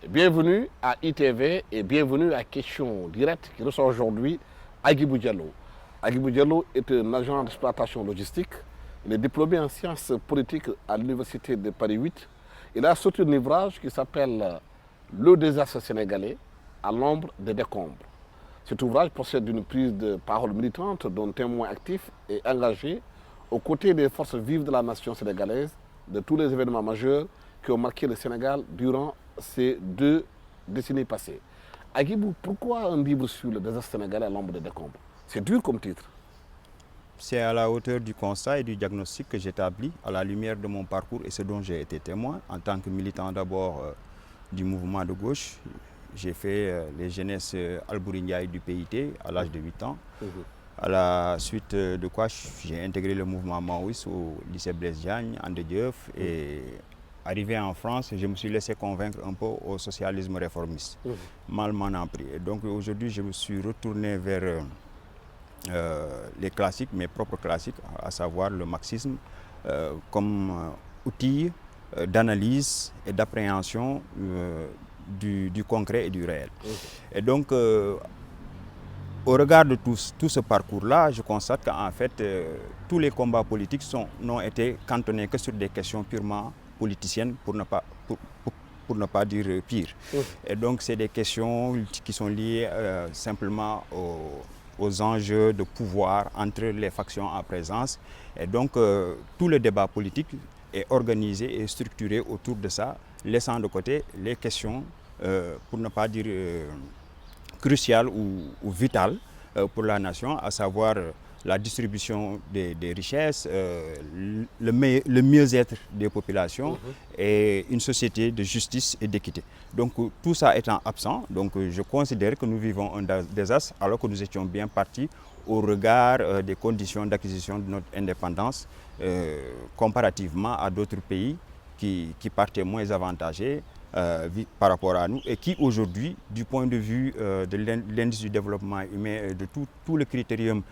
Bienvenue à ITV et bienvenue à Question Directe qui reçoit aujourd'hui Agibou Diallo. Agibou Diallo est un agent d'exploitation logistique. Il est diplômé en sciences politiques à l'université de Paris 8. Il a sorti un ouvrage qui s'appelle Le désastre sénégalais à l'ombre des décombres. Cet ouvrage possède une prise de parole militante d'un témoin actif et engagé aux côtés des forces vives de la nation sénégalaise de tous les événements majeurs qui ont marqué le Sénégal durant ces 2 décennies passées. Agibou, pourquoi un livre sur le désastre sénégalais à l'ombre des décombres? C'est dur comme titre. C'est à la hauteur du constat et du diagnostic que j'établis à la lumière de mon parcours et ce dont j'ai été témoin. En tant que militant d'abord du mouvement de gauche, j'ai fait les jeunesses Albouri Ndiaye du PIT à l'âge de 8 ans. À la suite de quoi j'ai intégré le mouvement Maoïs au lycée Blaise Diagne, Ande Dieuf, et arrivé en France, je me suis laissé convaincre un peu au socialisme réformiste. Mal m'en a pris. Et donc aujourd'hui, je me suis retourné vers les classiques, mes propres classiques, à savoir le marxisme, comme outil d'analyse et d'appréhension du concret et du réel. Et donc, au regard de tout ce parcours-là, je constate qu'en fait, tous les combats politiques n'ont été cantonnés que sur des questions purement politiciennes, pour ne pas dire pire. Et donc, c'est des questions qui sont liées simplement aux enjeux de pouvoir entre les factions en présence. Et donc, tout le débat politique est organisé et structuré autour de ça, laissant de côté les questions, pour ne pas dire cruciales ou vitales pour la nation, à savoir la distribution des richesses, le mieux-être des populations et une société de justice et d'équité. Donc tout ça étant absent, donc, je considère que nous vivons un désastre alors que nous étions bien partis au regard des conditions d'acquisition de notre indépendance comparativement à d'autres pays qui partaient moins avantagés par rapport à nous et qui aujourd'hui, du point de vue de l'indice du développement humain et de tout le critérium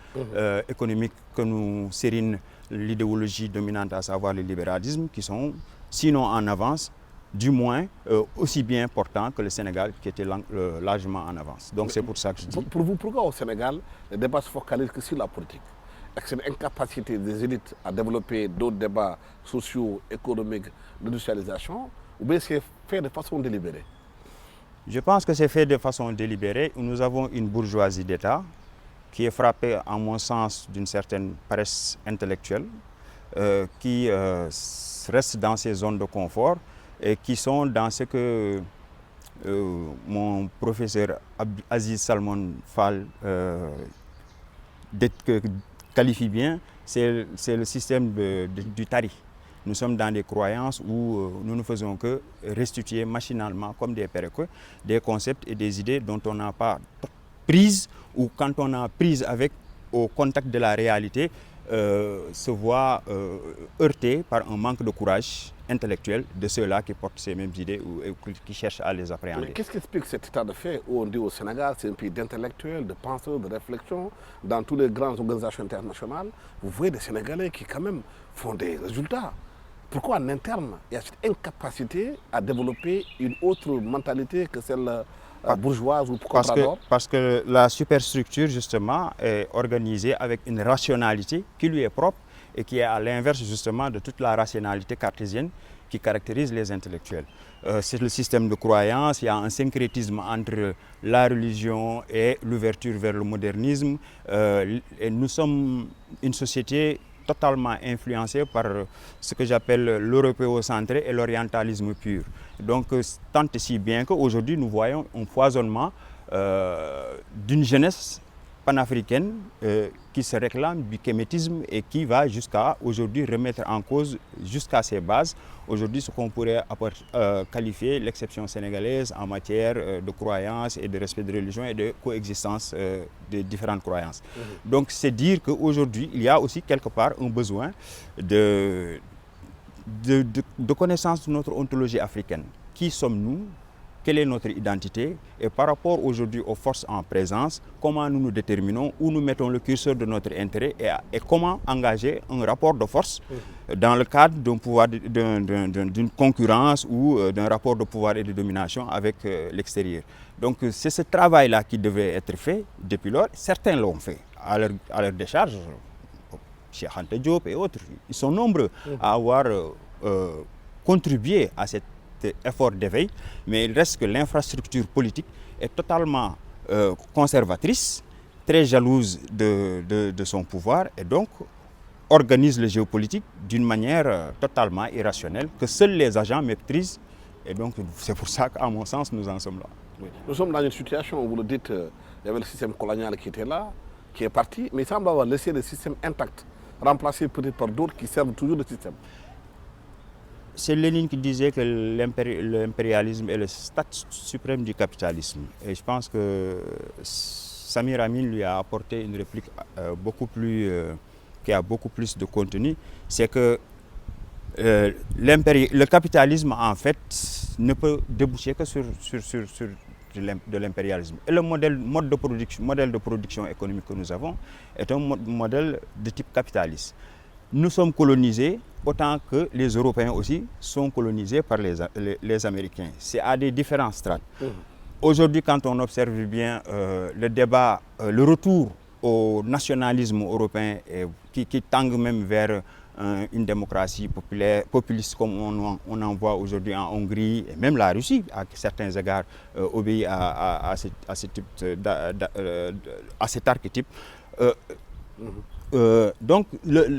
économique que nous sérine l'idéologie dominante, à savoir le libéralisme, qui sont sinon en avance, du moins aussi bien portants que le Sénégal qui était largement en avance. Donc c'est pour ça que je dis... Pour vous, pourquoi au Sénégal, le débat se focalise que sur la politique? Est-ce une incapacité des élites à développer d'autres débats sociaux, économiques, d'industrialisation, ou bien c'est fait de façon délibérée? Je pense que c'est fait de façon délibérée. Nous avons une bourgeoisie d'État qui est frappée, à mon sens, d'une certaine paresse intellectuelle, qui reste dans ses zones de confort et qui sont dans ce que mon professeur Aziz Salmon Fall qualifie bien, c'est le système du tari. Nous sommes dans des croyances où nous ne faisons que restituer machinalement, comme des perroquets, des concepts et des idées dont on n'a pas prise, ou quand on a prise avec, au contact de la réalité, se voit heurté par un manque de courage intellectuel de ceux-là qui portent ces mêmes idées ou qui cherchent à les appréhender. Mais qu'est-ce qui explique cet état de fait où on dit au Sénégal, c'est un pays d'intellectuels, de penseurs, de réflexion, dans toutes les grandes organisations internationales, vous voyez des Sénégalais qui quand même font des résultats. Pourquoi en interne, il y a cette incapacité à développer une autre mentalité que celle bourgeoise ou comprador? Parce que la superstructure, justement, est organisée avec une rationalité qui lui est propre et qui est à l'inverse, justement, de toute la rationalité cartésienne qui caractérise les intellectuels. C'est le système de croyance, il y a un syncrétisme entre la religion et l'ouverture vers le modernisme. Et nous sommes une société totalement influencée par ce que j'appelle l'européocentré et l'orientalisme pur. Donc, tant et si bien qu'aujourd'hui, nous voyons un foisonnement d'une jeunesse panafricaine qui se réclame du kémétisme et qui va jusqu'à aujourd'hui remettre en cause jusqu'à ses bases aujourd'hui ce qu'on pourrait qualifier l'exception sénégalaise en matière de croyances et de respect de religion et de coexistence de différentes croyances. Donc c'est dire qu'aujourd'hui il y a aussi quelque part un besoin de connaissance de notre ontologie africaine. Qui sommes-nous? Quelle est notre identité? Et par rapport aujourd'hui aux forces en présence, comment nous nous déterminons, où nous mettons le curseur de notre intérêt et comment engager un rapport de force dans le cadre d'une concurrence ou d'un rapport de pouvoir et de domination avec l'extérieur. Donc c'est ce travail-là qui devait être fait depuis lors. Certains l'ont fait à leur décharge, Cheikh Anta Diop et autres. Ils sont nombreux à avoir contribué à cet effort d'éveil, mais il reste que l'infrastructure politique est totalement conservatrice, très jalouse de son pouvoir et donc organise le géopolitique d'une manière totalement irrationnelle que seuls les agents maîtrisent et donc c'est pour ça qu'à mon sens nous en sommes là. Oui. Nous sommes dans une situation où vous le dites, il y avait le système colonial qui était là, qui est parti, mais il semble avoir laissé le système intact, remplacé peut-être par d'autres qui servent toujours le système. C'est Lénine qui disait que l'impérialisme est le statut suprême du capitalisme. Et je pense que Samir Amin lui a apporté une réplique qui a beaucoup plus de contenu. C'est que le capitalisme, en fait, ne peut déboucher que sur de l'impérialisme. Et le modèle de production économique que nous avons est un modèle de type capitaliste. Nous sommes colonisés autant que les Européens aussi sont colonisés par les Américains. C'est à des différents strates. Aujourd'hui, quand on observe bien le débat, le retour au nationalisme européen qui tangue même vers une démocratie populiste comme on en voit aujourd'hui en Hongrie, et même la Russie, à certains égards, obéit à cet archétype. Donc,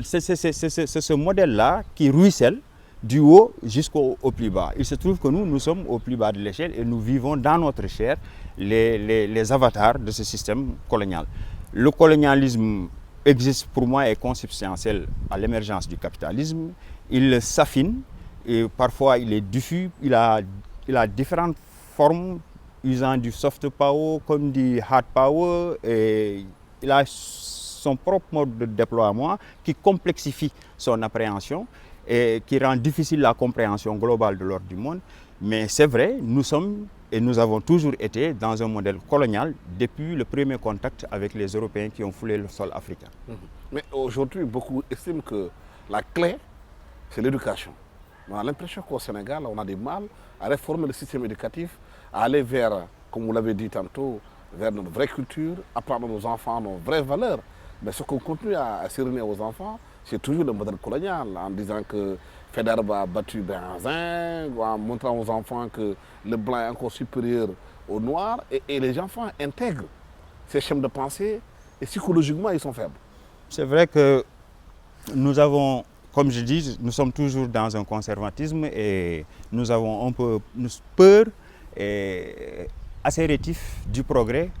c'est ce modèle-là qui ruisselle du haut jusqu'au plus bas. Il se trouve que nous sommes au plus bas de l'échelle et nous vivons dans notre chair les avatars de ce système colonial. Le colonialisme existe pour moi est consubstantiel à l'émergence du capitalisme. Il s'affine et parfois il est diffus. Il a différentes formes usant du soft power comme du hard power et il a son propre mode de déploiement qui complexifie son appréhension et qui rend difficile la compréhension globale de l'ordre du monde. Mais c'est vrai, nous sommes et nous avons toujours été dans un modèle colonial depuis le premier contact avec les Européens qui ont foulé le sol africain. Mais aujourd'hui, beaucoup estiment que la clé, c'est l'éducation. On a l'impression qu'au Sénégal, on a du mal à réformer le système éducatif, à aller vers, comme vous l'avez dit tantôt, vers notre vraie culture, apprendre à nos enfants nos vraies valeurs. Mais ce qu'on continue à serrer aux enfants, c'est toujours le modèle colonial, en disant que Faidherbe a battu Benzin, en montrant aux enfants que le blanc est encore supérieur au noir, et les enfants intègrent ces schèmes de pensée, et psychologiquement, ils sont faibles. C'est vrai que nous avons, comme je dis, nous sommes toujours dans un conservatisme, et nous avons un peu peur et assez rétifs du progrès,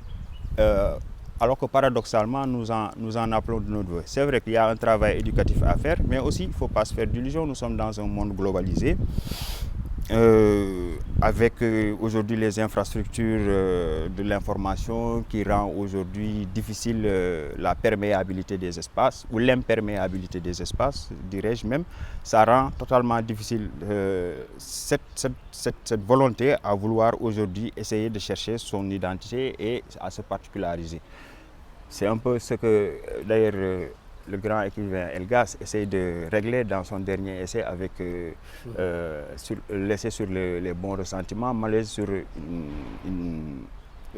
alors que paradoxalement, nous en appelons de notre vœu. C'est vrai qu'il y a un travail éducatif à faire, mais aussi, il ne faut pas se faire d'illusions. Nous sommes dans un monde globalisé, avec aujourd'hui les infrastructures de l'information qui rend aujourd'hui difficile la perméabilité des espaces, ou l'imperméabilité des espaces, dirais-je même. Ça rend totalement difficile cette volonté à vouloir aujourd'hui essayer de chercher son identité et à se particulariser. C'est un peu ce que d'ailleurs le grand écrivain Elgas essaye de régler dans son dernier essai avec l'essai sur les bons ressentiments, malaise sur les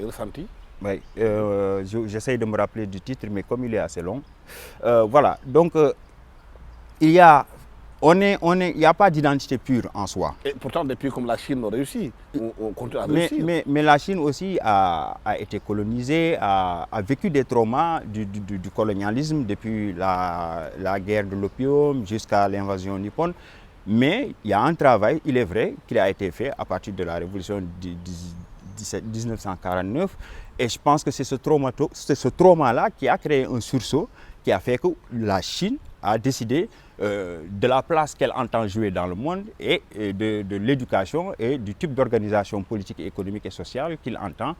ressentis. Oui, j'essaye de me rappeler du titre, mais comme il est assez long. Voilà, donc il y a pas d'identité pure en soi. Et pourtant, des pays comme la Chine ont réussi. On continue à réussir. Mais la Chine aussi a été colonisée, a vécu des traumas du colonialisme depuis la guerre de l'opium jusqu'à l'invasion nippone. Mais il y a un travail, il est vrai, qui a été fait à partir de la révolution de 1949 Et je pense que c'est ce trauma-là qui a créé un sursaut, qui a fait que la Chine a décidé de la place qu'elle entend jouer dans le monde et de l'éducation et du type d'organisation politique, économique et sociale qu'il entend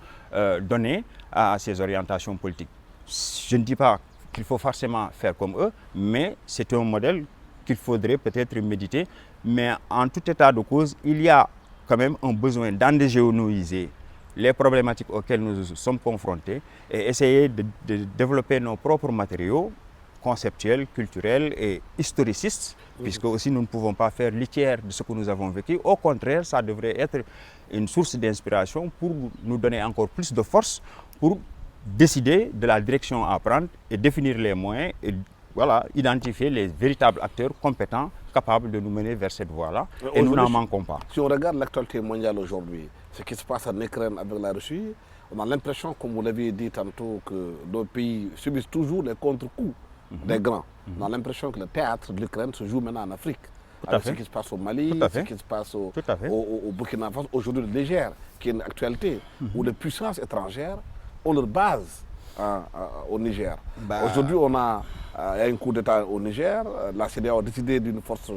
donner à ses orientations politiques. Je ne dis pas qu'il faut forcément faire comme eux, mais c'est un modèle qu'il faudrait peut-être méditer. Mais en tout état de cause, il y a quand même un besoin d'endogénéiser les problématiques auxquelles nous sommes confrontés et essayer de développer nos propres matériaux conceptuels, culturels et historicistes, puisque aussi nous ne pouvons pas faire litière de ce que nous avons vécu. Au contraire, ça devrait être une source d'inspiration pour nous donner encore plus de force pour décider de la direction à prendre et définir les moyens et voilà, identifier les véritables acteurs compétents capables de nous mener vers cette voie-là. Et nous n'en manquons pas. Si on regarde l'actualité mondiale aujourd'hui, ce qui se passe en Ukraine avec la Russie, on a l'impression, comme vous l'avez dit tantôt, que nos pays subissent toujours les contre-coups des grands. On a l'impression que le théâtre de l'Ukraine se joue maintenant en Afrique. Avec ce qui se passe au Mali, ce qui se passe au Burkina Faso, aujourd'hui le Niger, qui est une actualité où les puissances étrangères ont leur base au Niger. Aujourd'hui, il y a un coup d'État au Niger, la CEDEAO a décidé d'une force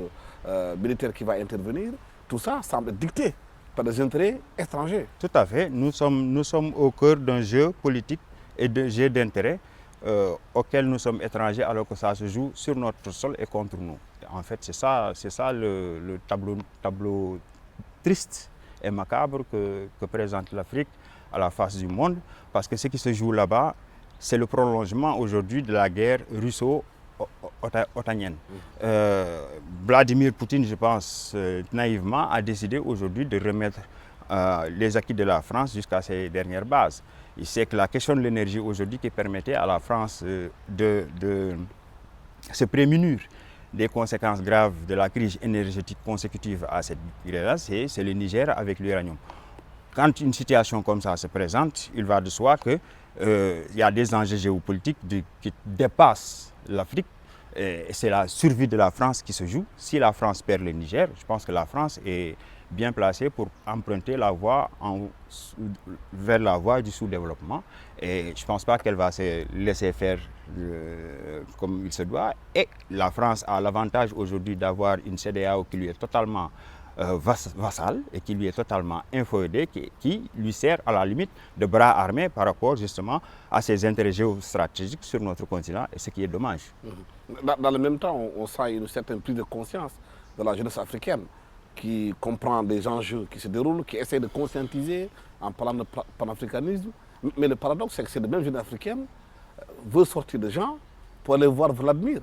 militaire qui va intervenir. Tout ça semble dicté par des intérêts étrangers. Tout à fait. Nous sommes au cœur d'un jeu politique et d'un jeu d'intérêts auquel nous sommes étrangers alors que ça se joue sur notre sol et contre nous. En fait, c'est ça le tableau triste et macabre que présente l'Afrique à la face du monde, parce que ce qui se joue là-bas, c'est le prolongement aujourd'hui de la guerre russo-otanienne. Vladimir Poutine, je pense, naïvement, a décidé aujourd'hui de remettre les acquis de la France jusqu'à ses dernières bases. Il sait que la question de l'énergie aujourd'hui qui permettait à la France de se prémunir des conséquences graves de la crise énergétique consécutive à cette guerre-là, c'est le Niger avec l'uranium. Quand une situation comme ça se présente, il va de soi qu'il y a des enjeux géopolitiques qui dépassent l'Afrique. Et c'est la survie de la France qui se joue. Si la France perd le Niger, je pense que la France est bien placée pour emprunter la voie vers la voie du sous-développement. Et je ne pense pas qu'elle va se laisser faire comme il se doit. Et la France a l'avantage aujourd'hui d'avoir une CEDEAO qui lui est totalement vassal et qui lui est totalement inféodé, qui lui sert à la limite de bras armés par rapport justement à ses intérêts géostratégiques sur notre continent, et ce qui est dommage. Dans le même temps, on sent une certaine prise de conscience de la jeunesse africaine qui comprend des enjeux qui se déroulent, qui essaie de conscientiser en parlant de panafricanisme. Mais le paradoxe, c'est que cette même jeunesse africaine veut sortir de gens pour aller voir Vladimir.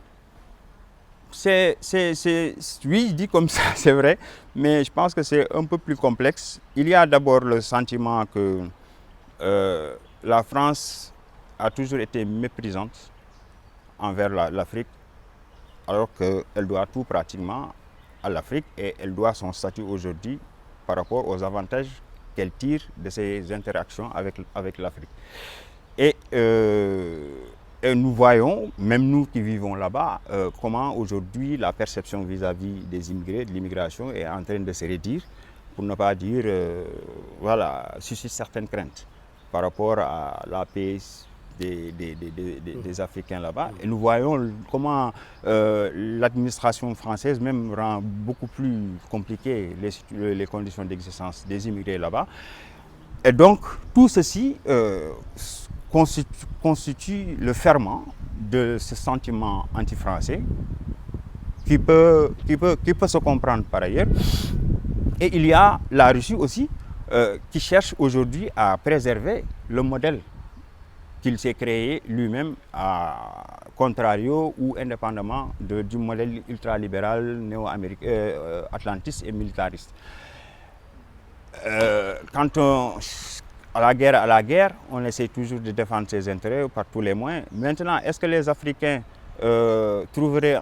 Oui, dit comme ça, c'est vrai, mais je pense que c'est un peu plus complexe. Il y a d'abord le sentiment que la France a toujours été méprisante envers l'Afrique, alors qu'elle doit tout pratiquement à l'Afrique et elle doit son statut aujourd'hui par rapport aux avantages qu'elle tire de ses interactions avec l'Afrique. Et nous voyons, même nous qui vivons là-bas, comment aujourd'hui la perception vis-à-vis des immigrés, de l'immigration est en train de se réduire, pour ne pas dire, suscite certaines craintes par rapport à la paix des Africains là-bas. Et nous voyons comment l'administration française même rend beaucoup plus compliquées les conditions d'existence des immigrés là-bas. Et donc, tout ceci constitue le ferment de ce sentiment anti-français qui peut se comprendre par ailleurs. Et il y a la Russie aussi qui cherche aujourd'hui à préserver le modèle qu'il s'est créé lui-même à contrario ou indépendamment du modèle ultralibéral néo-américain, atlantiste et militariste. À la guerre, on essaie toujours de défendre ses intérêts par tous les moyens. Maintenant, est-ce que les Africains trouveraient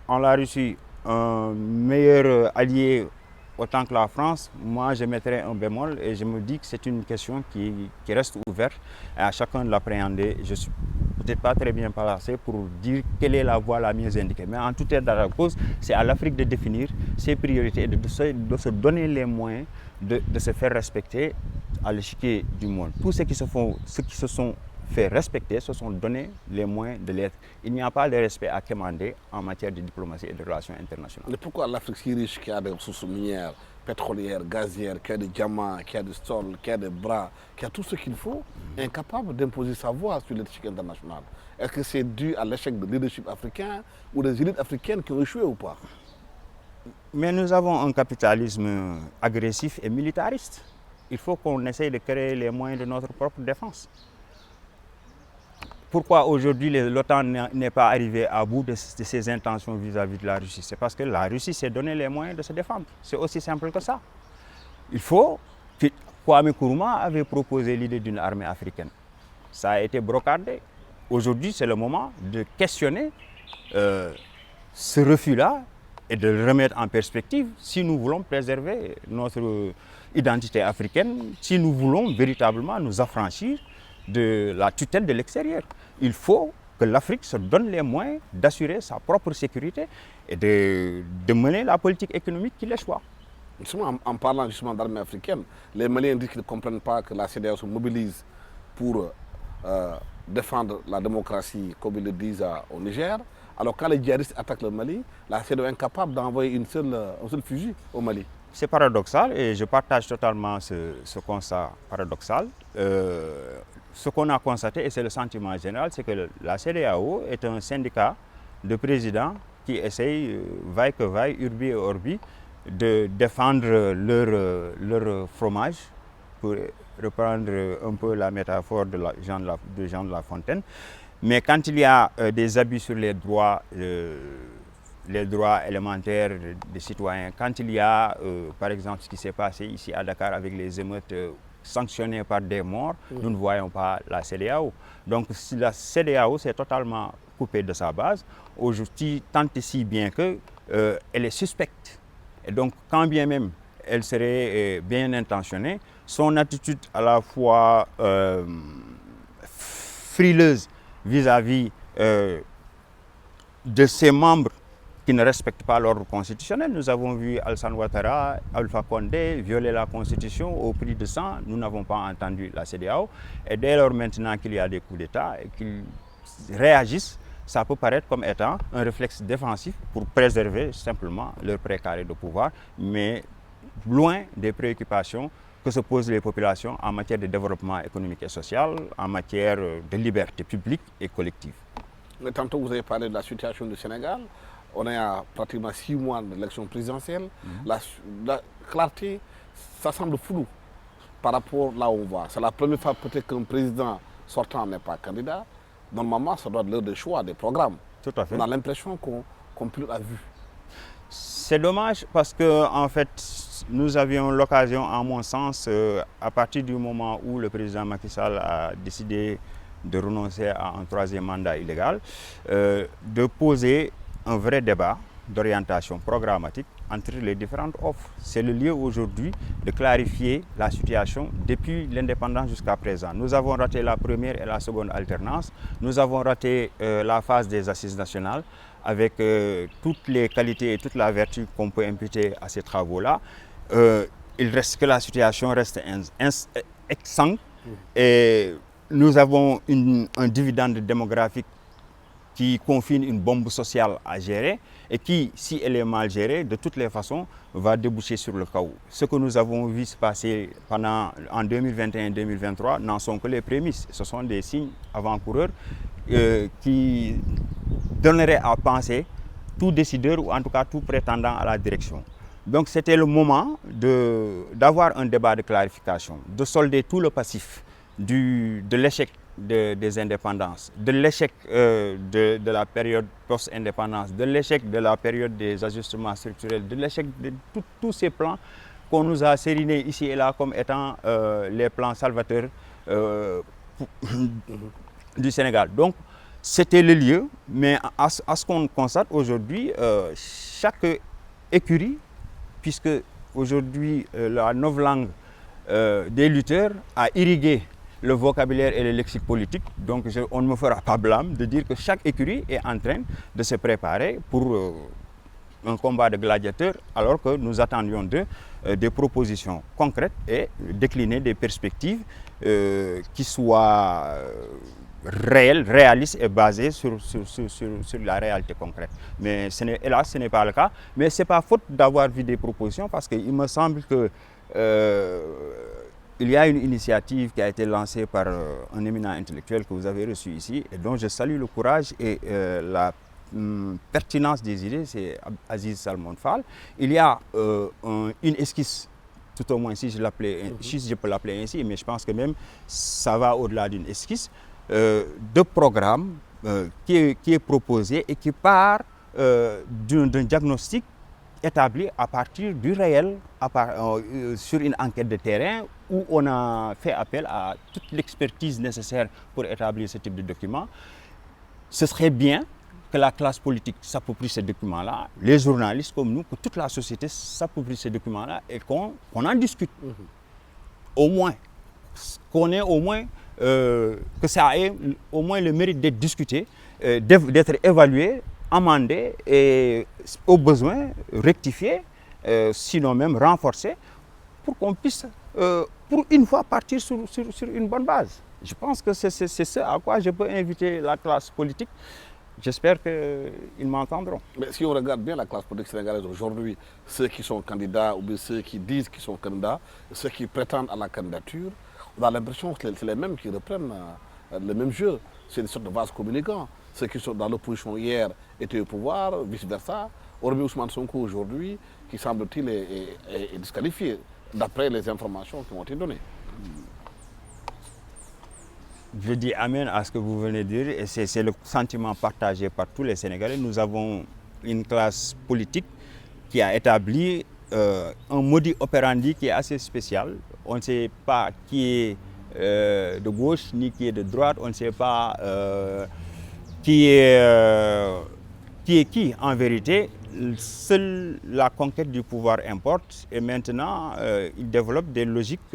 en la Russie un meilleur allié autant que la France? Moi, je mettrais un bémol et je me dis que c'est une question qui reste ouverte et à chacun de l'appréhender. Je ne suis peut-être pas très bien placé pour dire quelle est la voie la mieux indiquée. Mais en tout état de cause, c'est à l'Afrique de définir ses priorités et de se donner les moyens de se faire respecter à l'échiquier du monde. Tous ceux qui se sont fait respecter se sont donné les moyens de l'être. Il n'y a pas de respect à commander en matière de diplomatie et de relations internationales. Mais pourquoi l'Afrique si riche, qui a des ressources minières, pétrolières, gazières, qui a des diamants, qui a des sols, qui a des bras, qui a tout ce qu'il faut, est incapable d'imposer sa voix sur l'échiquier international? Est-ce que c'est dû à l'échec de leadership africain ou des élites africaines qui ont échoué ou pas? Mais nous avons un capitalisme agressif et militariste. Il faut qu'on essaye de créer les moyens de notre propre défense. Pourquoi aujourd'hui l'OTAN n'est pas arrivé à bout de ses intentions vis-à-vis de la Russie? C'est parce que la Russie s'est donné les moyens de se défendre. C'est aussi simple que ça. Il faut que Kwame Nkrumah avait proposé l'idée d'une armée africaine. Ça a été brocardé. Aujourd'hui, c'est le moment de questionner ce refus-là et de le remettre en perspective si nous voulons préserver notre identité africaine, si nous voulons véritablement nous affranchir de la tutelle de l'extérieur. Il faut que l'Afrique se donne les moyens d'assurer sa propre sécurité et de mener la politique économique qui les choisit. Justement, en parlant justement d'armée africaine, les Maliens disent qu'ils ne comprennent pas que la CEDEAO se mobilise pour défendre la démocratie, comme ils le disent au Niger. Alors quand les djihadistes attaquent le Mali, la CEDEAO est incapable d'envoyer un seul fusil au Mali. C'est paradoxal et je partage totalement ce constat paradoxal. Ce qu'on a constaté, et c'est le sentiment général, c'est que la CEDEAO est un syndicat de présidents qui essayent, vaille que vaille, urbi et orbi, de défendre leur fromage, pour reprendre un peu la métaphore de Jean de La Fontaine. Mais quand il y a des abus sur les droits élémentaires des citoyens, quand il y a, par exemple, ce qui s'est passé ici à Dakar avec les émeutes sanctionnées par des morts, nous ne voyons pas la CEDEAO. Donc si la CEDEAO s'est totalement coupée de sa base, aujourd'hui, tant et si bien qu'elle est suspecte. Et donc, quand bien même elle serait bien intentionnée, son attitude à la fois frileuse vis-à-vis de ses membres qui ne respectent pas l'ordre constitutionnel. Nous avons vu Alassane Ouattara, Alpha Condé violer la Constitution au prix de sang. Nous n'avons pas entendu la CEDEAO. Et dès lors maintenant qu'il y a des coups d'État et qu'ils réagissent, ça peut paraître comme étant un réflexe défensif pour préserver simplement leur précaré de pouvoir, mais loin des préoccupations que se posent les populations en matière de développement économique et social, en matière de liberté publique et collective. Mais tantôt, vous avez parlé de la situation du Sénégal. On est à pratiquement 6 mois de l'élection présidentielle. La clarté, ça semble flou par rapport là où on va. C'est la première fois peut-être qu'un président sortant n'est pas candidat. Normalement, ça doit être l'heure des choix, des programmes. Tout à fait. On a l'impression qu'on peut l'a vu. C'est dommage parce que, en fait, nous avions l'occasion, à mon sens, à partir du moment où le président Macky Sall a décidé de renoncer à un 3e mandat illégal, de poser un vrai débat d'orientation programmatique entre les différentes offres. C'est le lieu aujourd'hui de clarifier la situation depuis l'indépendance jusqu'à présent. Nous avons raté la première et la seconde alternance. Nous avons raté la phase des assises nationales avec toutes les qualités et toute la vertu qu'on peut imputer à ces travaux-là. Il reste que la situation reste exsangue et nous avons un dividende démographique qui confine une bombe sociale à gérer et qui, si elle est mal gérée, de toutes les façons, va déboucher sur le chaos. Ce que nous avons vu se passer en 2021-2023 n'en sont que les prémices. Ce sont des signes avant-coureurs qui donneraient à penser tout décideur ou en tout cas tout prétendant à la direction. Donc c'était le moment d'avoir un débat de clarification, de solder tout le passif de l'échec des indépendances, de l'échec de la période post-indépendance, de l'échec de la période des ajustements structurels, de l'échec de tous ces plans qu'on nous a sérinés ici et là comme étant les plans salvateurs du Sénégal. Donc c'était le lieu, mais à ce qu'on constate aujourd'hui, chaque écurie, puisque aujourd'hui la novlangue des lutteurs a irrigué le vocabulaire et le lexique politique. Donc on ne me fera pas blâme de dire que chaque écurie est en train de se préparer pour un combat de gladiateurs, alors que nous attendions d'eux des propositions concrètes et décliner des perspectives qui soient réelles, réalistes et basées sur la réalité concrète. Mais hélas, ce n'est pas le cas. Mais ce n'est pas faute d'avoir vu des propositions, parce qu'il me semble que il y a une initiative qui a été lancée par un éminent intellectuel que vous avez reçu ici, et dont je salue le courage et la pertinence des idées, c'est Aziz Salmon Fall. Il y a une esquisse, tout au moins si je peux l'appeler ainsi, mais je pense que même ça va au-delà d'une esquisse, de programme qui est proposé et qui part d'un diagnostic établi à partir du réel, sur une enquête de terrain où on a fait appel à toute l'expertise nécessaire pour établir ce type de document. Ce serait bien que la classe politique s'approprie ces documents-là, les journalistes comme nous, que toute la société s'approprie ces documents-là et qu'on en discute. Au moins, qu'on ait au moins, que ça ait au moins le mérite d'être discuté, d'être évalué, amendé et au besoin rectifié, sinon même renforcé, pour qu'on puisse, pour une fois, partir sur une bonne base. Je pense que c'est ce à quoi je peux inviter la classe politique. J'espère qu'ils m'entendront. Mais si on regarde bien la classe politique sénégalaise aujourd'hui, ceux qui sont candidats ou bien ceux qui disent qu'ils sont candidats, ceux qui prétendent à la candidature, on a l'impression que c'est les mêmes qui reprennent le même jeu. C'est une sorte de vase communicant. Ceux qui sont dans l'opposition hier étaient au pouvoir, vice-versa. Hormis Ousmane Sonko aujourd'hui, qui semble-t-il est disqualifié, d'après les informations qui ont été données. Je dis amen à ce que vous venez de dire, et c'est le sentiment partagé par tous les Sénégalais. Nous avons une classe politique qui a établi un modus operandi qui est assez spécial. On ne sait pas qui est de gauche ni qui est de droite, on ne sait pas qui est qui en vérité. Seule la conquête du pouvoir importe, et maintenant ils développent des logiques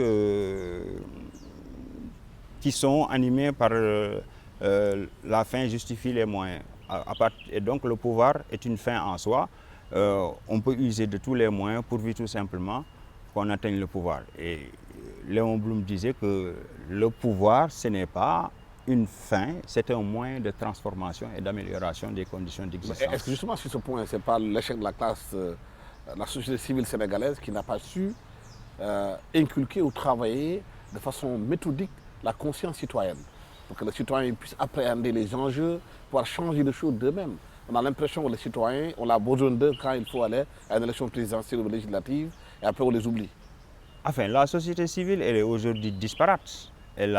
qui sont animés par la fin justifie les moyens. Et donc le pouvoir est une fin en soi. On peut user de tous les moyens pourvu tout simplement qu'on atteigne le pouvoir. Et Léon Blum disait que le pouvoir, ce n'est pas une fin, c'est un moyen de transformation et d'amélioration des conditions d'existence. Est-ce que justement sur ce point, ce n'est pas l'échec de la classe, la société civile sénégalaise qui n'a pas su inculquer ou travailler de façon méthodique la conscience citoyenne, pour que les citoyens puissent appréhender les enjeux, pouvoir changer les choses d'eux-mêmes. On a l'impression que les citoyens, on a besoin d'eux quand il faut aller à une élection présidentielle ou législative, et après on les oublie. Enfin, la société civile, elle est aujourd'hui disparate. Elle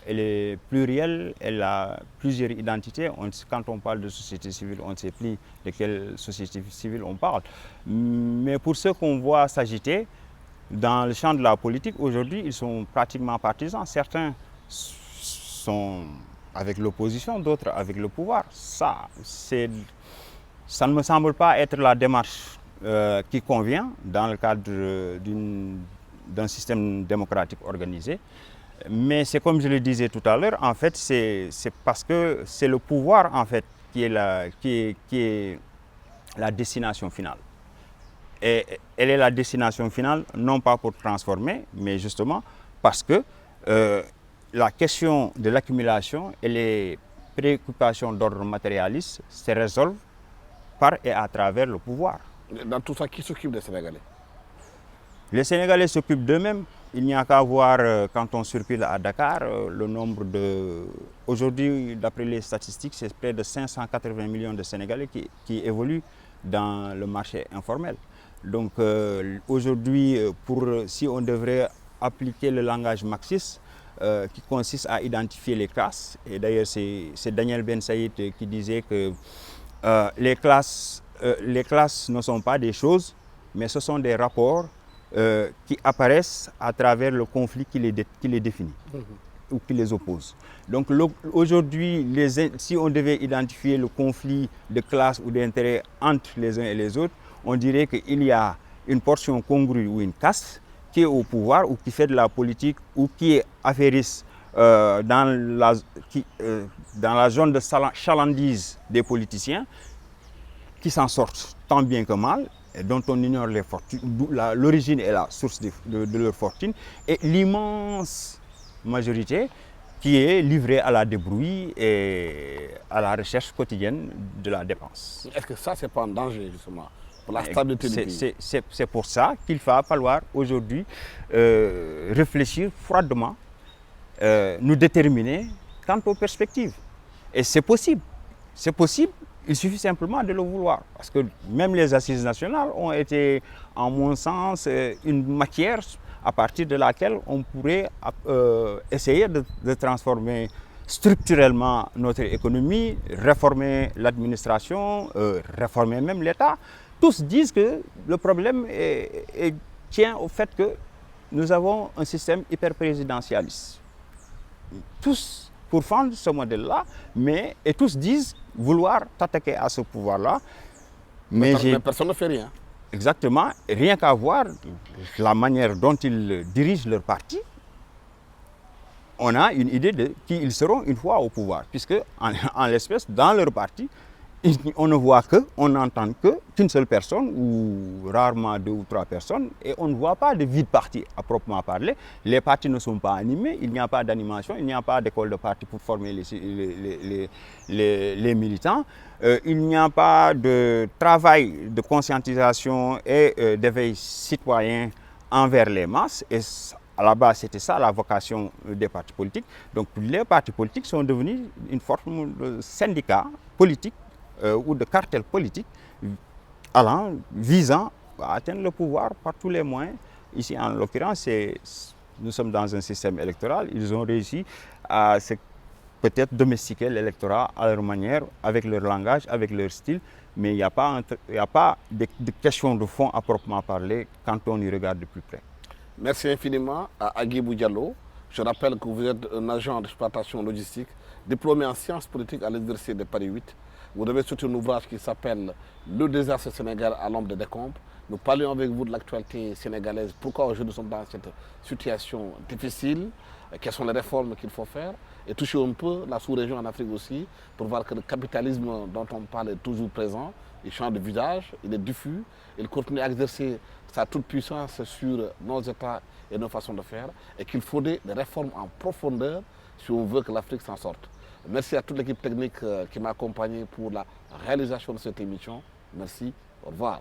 est plurielle, elle a plusieurs identités. Quand on parle de société civile, on ne sait plus de quelle société civile on parle. Mais pour ceux qu'on voit s'agiter dans le champ de la politique, aujourd'hui, ils sont pratiquement partisans. Certains sont avec l'opposition, d'autres avec le pouvoir. Ça ne me semble pas être la démarche qui convient dans le cadre d'un système démocratique organisé. Mais c'est comme je le disais tout à l'heure, en fait, c'est parce que c'est le pouvoir en fait qui est la destination finale. Et elle est la destination finale, non pas pour transformer, mais justement parce que la question de l'accumulation et les préoccupations d'ordre matérialiste se résolvent par et à travers le pouvoir. Dans tout ça, qui s'occupe des Sénégalais? Les Sénégalais s'occupent d'eux-mêmes. Il n'y a qu'à voir quand on circule à Dakar, le nombre de... Aujourd'hui, d'après les statistiques, c'est près de 580 millions de Sénégalais qui évoluent dans le marché informel. Donc aujourd'hui, si on devrait appliquer le langage marxiste, qui consiste à identifier les classes, et d'ailleurs c'est Daniel Ben Saïd qui disait que les classes ne sont pas des choses, mais ce sont des rapports qui apparaissent à travers le conflit qui les définit ou qui les oppose. Donc aujourd'hui, si on devait identifier le conflit de classe ou d'intérêt entre les uns et les autres, on dirait qu'il y a une portion congrue ou une caste qui est au pouvoir ou qui fait de la politique ou qui est affairiste dans la zone de chalandise des politiciens, qui s'en sortent tant bien que mal, et dont on ignore l'origine et la source de leur fortune, et l'immense majorité qui est livrée à la débrouille et à la recherche quotidienne de la dépense. Est-ce que ça, c'est pas un danger, justement, pour la stabilité du pays? C'est pour ça qu'il va falloir aujourd'hui réfléchir froidement, nous déterminer quant aux perspectives. Et c'est possible. C'est possible. Il suffit simplement de le vouloir. Parce que même les assises nationales ont été, en mon sens, une matière à partir de laquelle on pourrait essayer de transformer structurellement notre économie, réformer l'administration, réformer même l'État. Tous disent que le problème tient au fait que nous avons un système hyper-présidentialiste. Tous pourfendent ce modèle-là, et tous disent vouloir s'attaquer à ce pouvoir-là. Mais personne ne fait rien. Exactement. Rien qu'à voir la manière dont ils dirigent leur parti, on a une idée de qui ils seront une fois au pouvoir. Puisque, en l'espèce, dans leur parti, on ne voit on n'entend qu'une seule personne, ou rarement 2 ou 3 personnes, et on ne voit pas de vie de parti à proprement parler. Les partis ne sont pas animés, il n'y a pas d'animation, il n'y a pas d'école de parti pour former les militants. Il n'y a pas de travail de conscientisation et d'éveil citoyen envers les masses. Et à la base, c'était ça la vocation des partis politiques. Donc les partis politiques sont devenus une forme de syndicat politique ou de cartel politique visant à atteindre le pouvoir par tous les moyens. Ici, en l'occurrence, nous sommes dans un système électoral. Ils ont réussi à peut-être domestiquer l'électorat à leur manière, avec leur langage, avec leur style, mais il n'y a pas de question de fond à proprement parler quand on y regarde de plus près. Merci infiniment à Agibou Diallo. Je rappelle que vous êtes un agent d'exploitation logistique, diplômé en sciences politiques à l'Université de Paris 8. Vous devez sortir un ouvrage qui s'appelle Le désastre sénégalais à l'ombre des décombres. Nous parlons avec vous de l'actualité sénégalaise. Pourquoi aujourd'hui nous sommes dans cette situation difficile? Quelles sont les réformes qu'il faut faire? Et toucher un peu la sous-région en Afrique aussi, pour voir que le capitalisme dont on parle est toujours présent. Il change de visage, il est diffus, il continue à exercer sa toute-puissance sur nos États et nos façons de faire. Et qu'il faudrait des réformes en profondeur si on veut que l'Afrique s'en sorte. Merci à toute l'équipe technique qui m'a accompagné pour la réalisation de cette émission. Merci, au revoir.